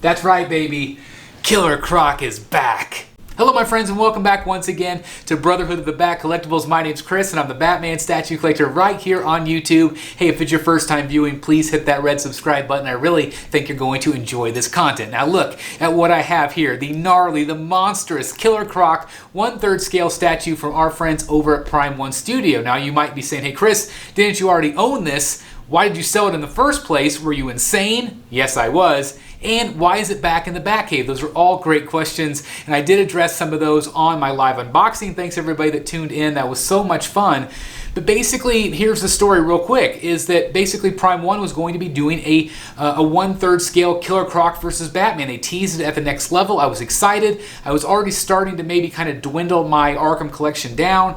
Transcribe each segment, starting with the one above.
That's right, baby. Killer Croc is back. Hello, my friends, and welcome back once again to Brotherhood of the Bat Collectibles. My name's Chris, and I'm the Batman statue collector right here on YouTube. Hey, if it's your first time viewing, please hit that red subscribe button. I really think you're going to enjoy this content. Now look at what I have here. The gnarly, the monstrous Killer Croc 1/3 scale statue from our friends over at Prime 1 Studio. Now you might be saying, hey Chris, didn't you already own this? Why did you sell it in the first place? Were you insane? Yes, I was. And why is it back in the Batcave? Those are all great questions, and I did address some of those on my live unboxing. Thanks everybody that tuned in. That was so much fun. But basically, here's the story real quick, is that basically Prime 1 was going to be doing a 1/3 scale Killer Croc versus Batman. They teased it at the next level. I was excited. I was already starting to maybe kind of dwindle my Arkham collection down.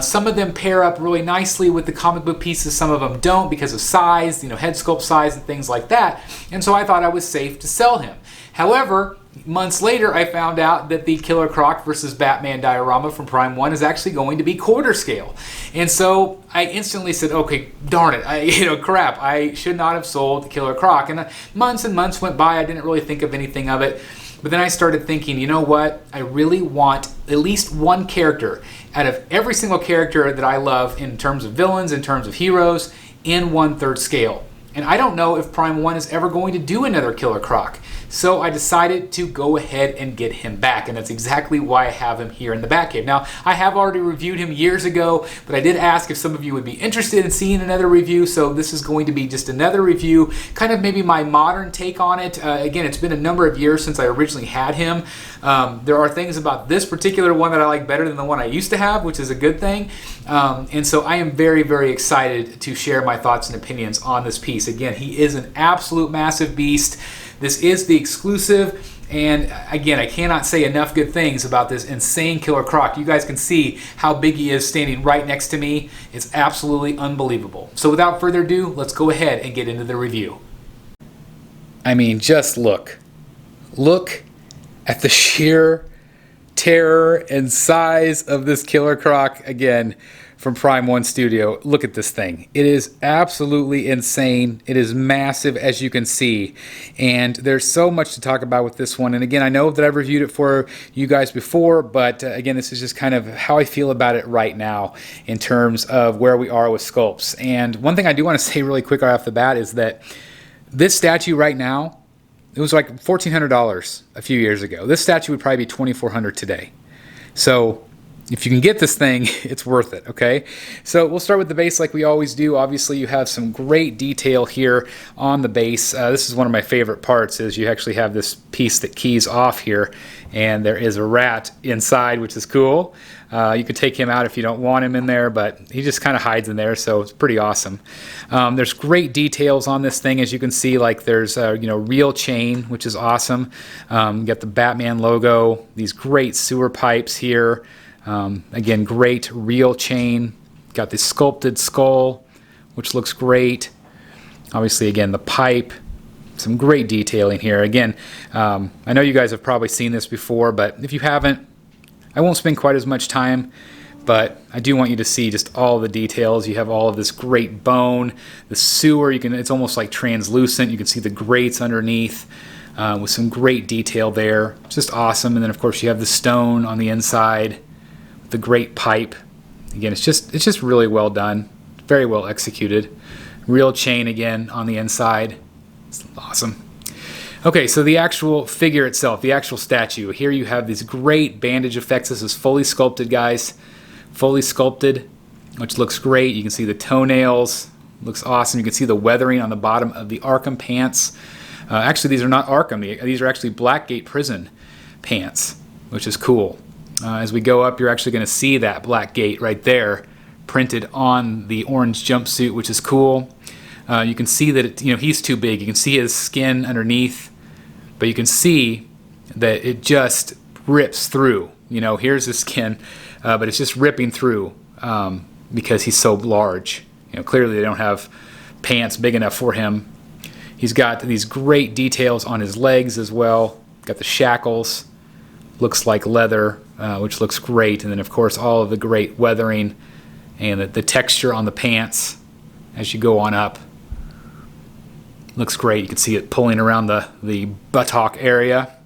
Some of them pair up really nicely with the comic book pieces. Some of them don't because of size, head sculpt size and things like that. And so I thought I was safe to sell him. However, months later, I found out that the Killer Croc versus Batman diorama from Prime 1 is actually going to be quarter scale. And so I instantly said, okay, darn it, crap, I should not have sold the Killer Croc. And months went by, I didn't really think of anything of it. But then I started thinking, you know what, I really want at least one character out of every single character that I love in terms of villains, in terms of heroes, in 1/3 scale. And I don't know if Prime 1 is ever going to do another Killer Croc. So I decided to go ahead and get him back, and that's exactly why I have him here in the Batcave. Now, I have already reviewed him years ago, but I did ask if some of you would be interested in seeing another review, so this is going to be just another review, kind of maybe my modern take on it. Again, it's been a number of years since I originally had him. There are things about this particular one that I like better than the one I used to have, which is a good thing. And so I am very, very excited to share my thoughts and opinions on this piece. Again, he is an absolute massive beast. This is the exclusive, and again, I cannot say enough good things about this insane Killer Croc. You guys can see how big he is standing right next to me. It's absolutely unbelievable. So without further ado, let's go ahead and get into the review. I mean, just look. Look at the sheer terror and size of this Killer Croc, again, from Prime 1 Studio. Look at this thing. It is absolutely insane. It is massive, as you can see, and there's so much to talk about with this one. And again, I know that I've reviewed it for you guys before, but again, this is just kind of how I feel about it right now in terms of where we are with sculpts. And one thing I do want to say really quick right off the bat is that this statue right now, it was like $1,400 a few years ago. This statue would probably be $2,400 today. So if you can get this thing, it's worth it, okay? So we'll start with the base like we always do. Obviously, you have some great detail here on the base. This is one of my favorite parts, is you actually have this piece that keys off here, and there is a rat inside, which is cool. You could take him out if you don't want him in there, but he just kind of hides in there, so it's pretty awesome. There's great details on this thing, as you can see. Like there's real chain, which is awesome. You got the Batman logo, these great sewer pipes here. Again, great real chain. Got this sculpted skull, which looks great. Obviously, again, the pipe. Some great detailing here. Again, I know you guys have probably seen this before, but if you haven't, I won't spend quite as much time, but I do want you to see just all the details. You have all of this great bone. The sewer, it's almost like translucent. You can see the grates underneath with some great detail there. It's just awesome. And then, of course, you have the stone on the inside. The great pipe. Again, it's just really well done, very well executed. Real chain again on the inside. It's awesome. Okay, so the actual figure itself, the actual statue. Here you have these great bandage effects. This is fully sculpted, guys. Fully sculpted, which looks great. You can see the toenails. Looks awesome. You can see the weathering on the bottom of the Arkham pants. Actually, these are not Arkham. These are actually Blackgate prison pants, which is cool. As we go up, you're actually going to see that Blackgate right there printed on the orange jumpsuit, which is cool. You can see that he's too big. You can see his skin underneath, but you can see that it just rips through. Here's his skin, but it's just ripping through because he's so large. Clearly they don't have pants big enough for him. He's got these great details on his legs as well. Got the shackles. Looks like leather, which looks great. And then, of course, all of the great weathering and the texture on the pants as you go on up. Looks great. You can see it pulling around the buttock area.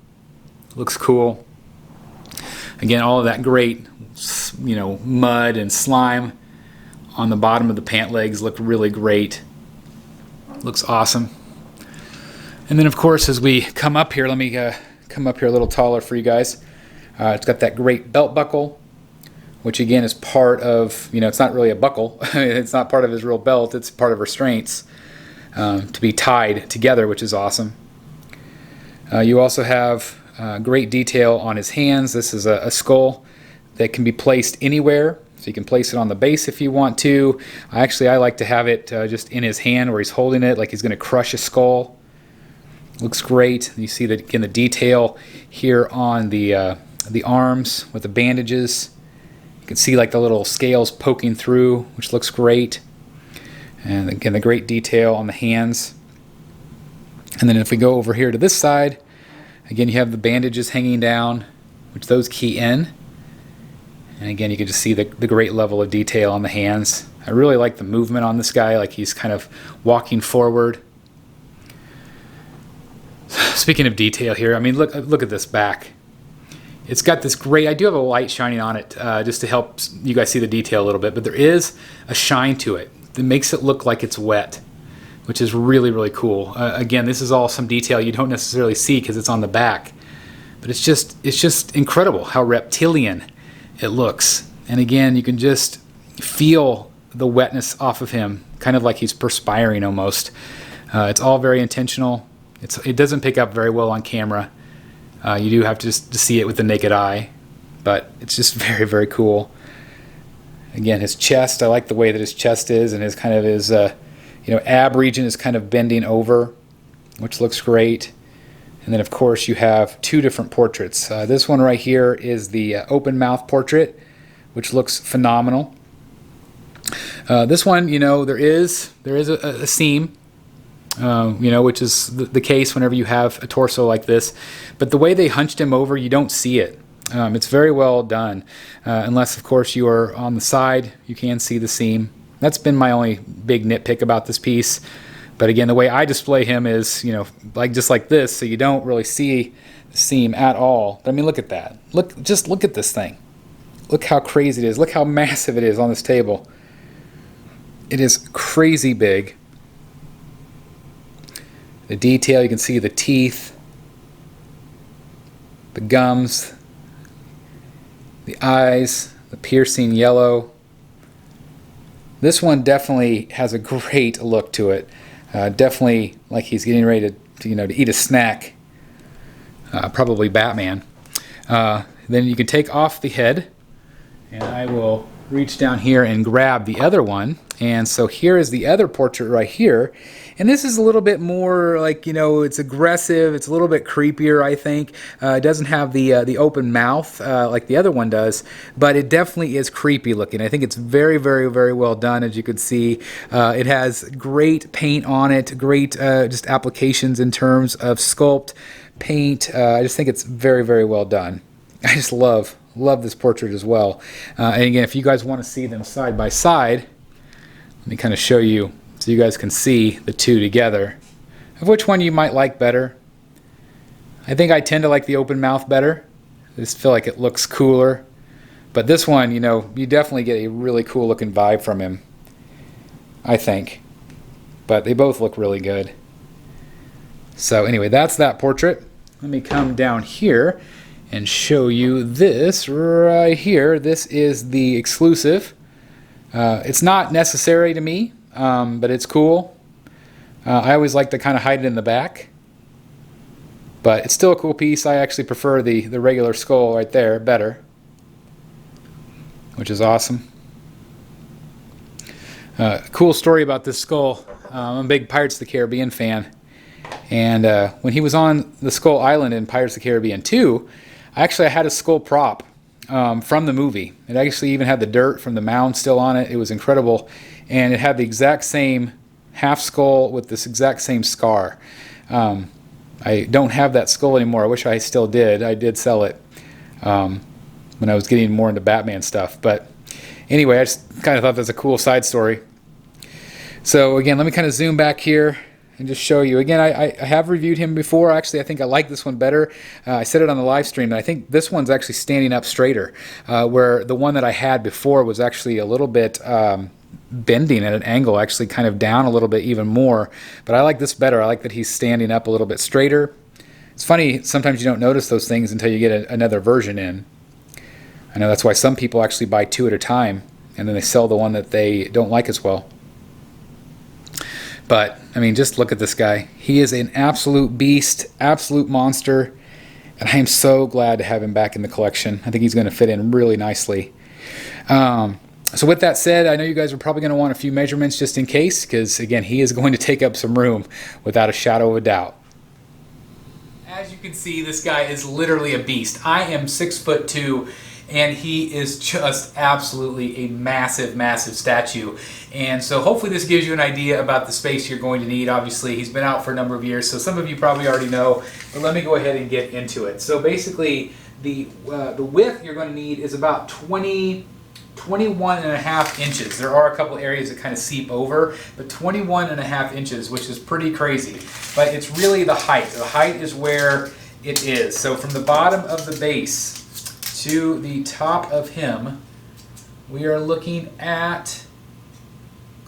Looks cool. Again, all of that great, you know, mud and slime on the bottom of the pant legs look really great. Looks awesome. And then, of course, as we come up here, let me come up here a little taller for you guys. It's got that great belt buckle, which again is part of, you know, it's not really a buckle. It's not part of his real belt. It's part of restraints to be tied together, which is awesome. You also have great detail on his hands. This is a skull that can be placed anywhere. So you can place it on the base if you want to. I like to have it just in his hand where he's holding it like he's going to crush a skull. Looks great. You see that again, the detail here on the arms with the bandages. You can see like the little scales poking through, which looks great. And again, the great detail on the hands. And then if we go over here to this side, again, you have the bandages hanging down, which those key in. And again, you can just see the great level of detail on the hands. I really like the movement on this guy, like he's kind of walking forward. Speaking of detail here, I mean, look at this back. It's got this great, I do have a light shining on it just to help you guys see the detail a little bit, but there is a shine to it that makes it look like it's wet, which is really, really cool. Again, this is all some detail you don't necessarily see because it's on the back, but it's just incredible how reptilian it looks. And again, you can just feel the wetness off of him, kind of like he's perspiring almost. It's all very intentional. It doesn't pick up very well on camera. You do have to just see it with the naked eye, but it's just very, very cool. Again, his chest, I like the way that his chest is, and his kind of his ab region is kind of bending over, which looks great. And then, of course, you have two different portraits. This one right here is the open mouth portrait, which looks phenomenal. This one, you know, there is a seam. Which is the case whenever you have a torso like this. But the way they hunched him over, you don't see it. It's very well done. Unless, of course, you are on the side, you can see the seam. That's been my only big nitpick about this piece. But again, the way I display him is, you know, just like this, so you don't really see the seam at all. But I mean, look at that. Just look at this thing. Look how crazy it is. Look how massive it is on this table. It is crazy big. The detail, you can see the teeth, the gums, the eyes, the piercing yellow. This one definitely has a great look to it. Definitely like he's getting ready to eat a snack. Probably Batman. Then you can take off the head, and I will reach down here and grab the other one. And so here is the other portrait right here. And this is a little bit more like, you know, it's aggressive. It's a little bit creepier, I think. It doesn't have the open mouth like the other one does, but it definitely is creepy looking. I think it's very, very, very well done, as you can see. It has great paint on it, great just applications in terms of sculpt, paint. I just think it's very, very well done. I just love this portrait as well. And again, if you guys want to see them side by side, let me kind of show you so you guys can see the two together of which one you might like better. I think I tend to like the open mouth better. I just feel like it looks cooler. But this one, you know, you definitely get a really cool looking vibe from him, I think. But they both look really good. So anyway, that's that portrait. Let me come down here and show you this right here. This is the exclusive. It's not necessary to me, but it's cool. I always like to kind of hide it in the back, but it's still a cool piece. I actually prefer the regular skull right there better, which is awesome. Cool story about this skull. I'm a big Pirates of the Caribbean fan, and when he was on the Skull Island in Pirates of the Caribbean 2, I had a skull prop from the movie. It actually even had the dirt from the mound still on it. It was incredible. And it had the exact same half skull with this exact same scar. I don't have that skull anymore. I wish I still did. I did sell it when I was getting more into Batman stuff. But anyway, I just kind of thought that's a cool side story. So again, let me kind of zoom back here and just show you. Again, I have reviewed him before. Actually, I think I like this one better. I said it on the live stream, and I think this one's actually standing up straighter, where the one that I had before was actually a little bit bending at an angle, actually kind of down a little bit even more. But I like this better. I like that he's standing up a little bit straighter. It's funny, sometimes you don't notice those things until you get another version in. I know that's why some people actually buy 2 at a time, and then they sell the one that they don't like as well. But, I mean, just look at this guy. He is an absolute beast, absolute monster, and I am so glad to have him back in the collection. I think he's going to fit in really nicely. So with that said, I know you guys are probably going to want a few measurements just in case, because, again, he is going to take up some room without a shadow of a doubt. As you can see, this guy is literally a beast. I am 6'2", and he is just absolutely a massive, massive statue. And so hopefully this gives you an idea about the space you're going to need. Obviously, he's been out for a number of years, so some of you probably already know, but let me go ahead and get into it. So basically, the width you're going to need is about 21.5 inches. There are a couple areas that kind of seep over, but 21.5 inches, which is pretty crazy. But it's really the height. The height is where it is. So from the bottom of the base to the top of him, we are looking at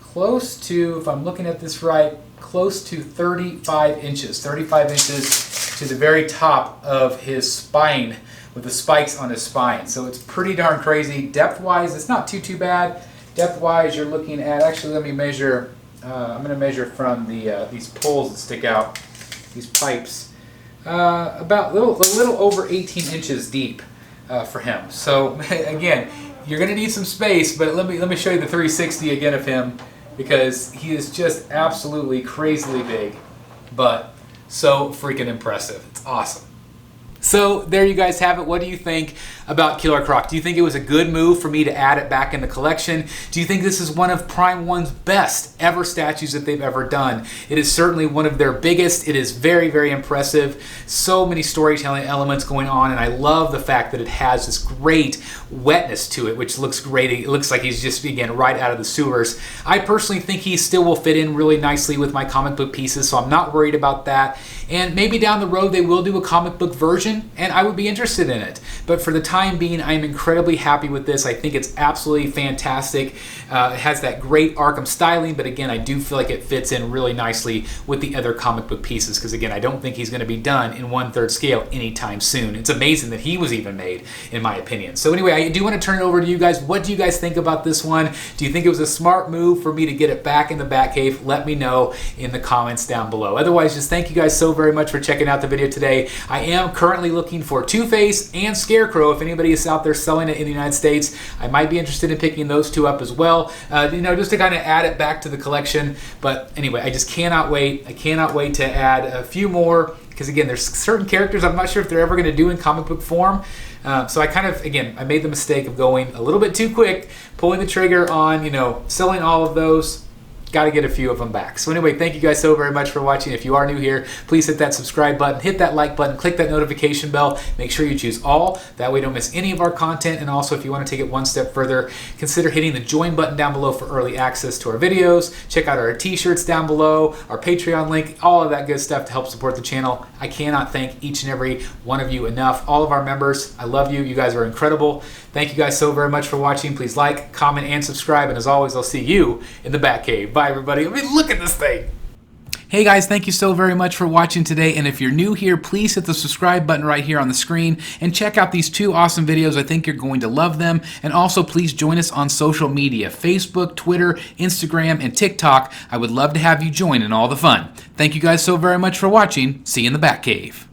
close to, if I'm looking at this right, close to 35 inches. 35 inches to the very top of his spine, with the spikes on his spine. So it's pretty darn crazy. Depth-wise, it's not too bad. Depth-wise, you're looking at, actually let me measure, I'm going to measure from these poles that stick out, these pipes, about a little over 18 inches deep for him. So again, you're going to need some space, but let me show you the 360 again of him, because he is just absolutely crazily big, but so freaking impressive. It's awesome. So there you guys have it. What do you think about Killer Croc? Do you think it was a good move for me to add it back in the collection? Do you think this is one of Prime One's best ever statues that they've ever done? It is certainly one of their biggest. It is very, very impressive. So many storytelling elements going on, and I love the fact that it has this great wetness to it, which looks great. It looks like he's just, again, right out of the sewers. I personally think he still will fit in really nicely with my comic book pieces, so I'm not worried about that. And maybe down the road they will do a comic book version, and I would be interested in it. But for the time being, I am incredibly happy with this. I think it's absolutely fantastic. It has that great Arkham styling, but again, I do feel like it fits in really nicely with the other comic book pieces, because again, I don't think he's going to be done in 1/3 scale anytime soon. It's amazing that he was even made, in my opinion. So anyway, I do want to turn it over to you guys. What do you guys think about this one? Do you think it was a smart move for me to get it back in the Batcave? Let me know in the comments down below. Otherwise, just thank you guys so very much for checking out the video today. I am currently looking for Two-Face and Scarecrow. If anybody is out there selling it in the United States, I might be interested in picking those two up as well, just to kind of add it back to the collection. But anyway, I just cannot wait. I cannot wait to add a few more, because again, there's certain characters I'm not sure if they're ever going to do in comic book form. So I kind of, again, I made the mistake of going a little bit too quick, pulling the trigger on, selling all of those. Got to get a few of them back. So anyway, thank you guys so very much for watching. If you are new here, please hit that subscribe button, hit that like button, click that notification bell. Make sure you choose all. That way you don't miss any of our content. And also, if you want to take it one step further, consider hitting the join button down below for early access to our videos. Check out our t-shirts down below, our Patreon link, all of that good stuff to help support the channel. I cannot thank each and every one of you enough. All of our members, I love you. You guys are incredible. Thank you guys so very much for watching. Please like, comment, and subscribe. And as always, I'll see you in the Batcave. Bye, everybody. I mean, look at this thing. Hey guys, thank you so very much for watching today, and if you're new here, please hit the subscribe button right here on the screen and check out these two awesome videos. I think you're going to love them. And also, please join us on social media, Facebook, Twitter, Instagram, and TikTok. I would love to have you join in all the fun. Thank you guys so very much for watching. See you in the Batcave.